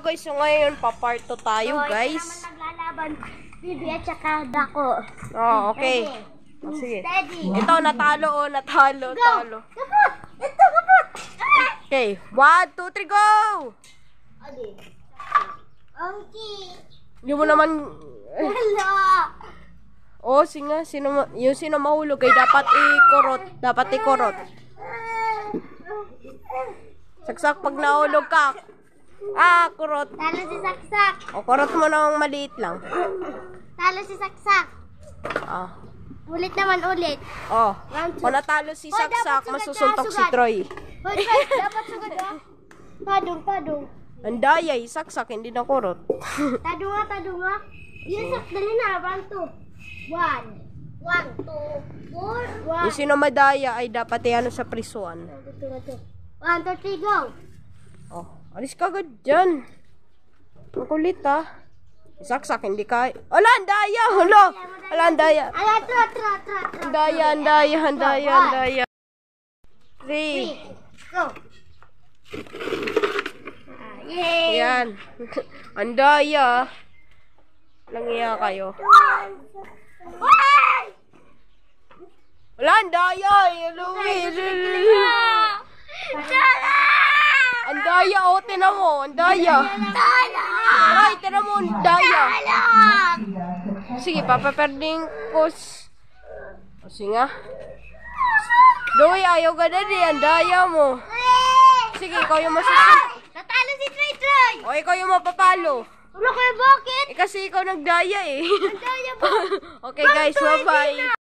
guys, so ngayon pa-part 2 tayo guys. Ito naman naglalaban, Bibi at saka Dako. Oh, okay. Oh, sige. Ito, natalo. Talo. Kapot! Ito, kapot! Okay, 1, 2, 3, go! Ali. Okay. Hindi mo naman... Hello! Oh, sige, yung sino mahulog ay dapat ikurot. Saksak pag nahulog ka. Kurot. Talo si Saksak. O, kurot mo nang maliit lang. Talo si Saksak. Ulit naman ulit. Kung natalo si Saksak, masusuntok si Troy. Hoy, dapat sugad Padong. Ang dayay, Saksak, hindi na kurot. Tado nga. Yes, dali na. 1, 2, 4. Yung sino madaya ay dapat ano sa prisuan. 1, 2, 3, go. Alis ka agad dyan. Makulit Saksak, hindi ka... Ala, ang daya! Ala, ang daya! Ang daya! 3. Go. Yay! Yan. Ang daya. Langiya kayo. Wala, ang daya! Ang daya, tinan mo. Ang daya. Ay, tinan mo, ang daya. Sige, papaperding ko. Sige nga. Louie, ayaw ka na ang daya mo. Sige, ikaw yung masusunod. Natalo si Troy! O, ikaw yung mapapalo. Ulo kayo, bakit? Kasi ikaw nagdaya Ang daya po. Okay guys, bye-bye.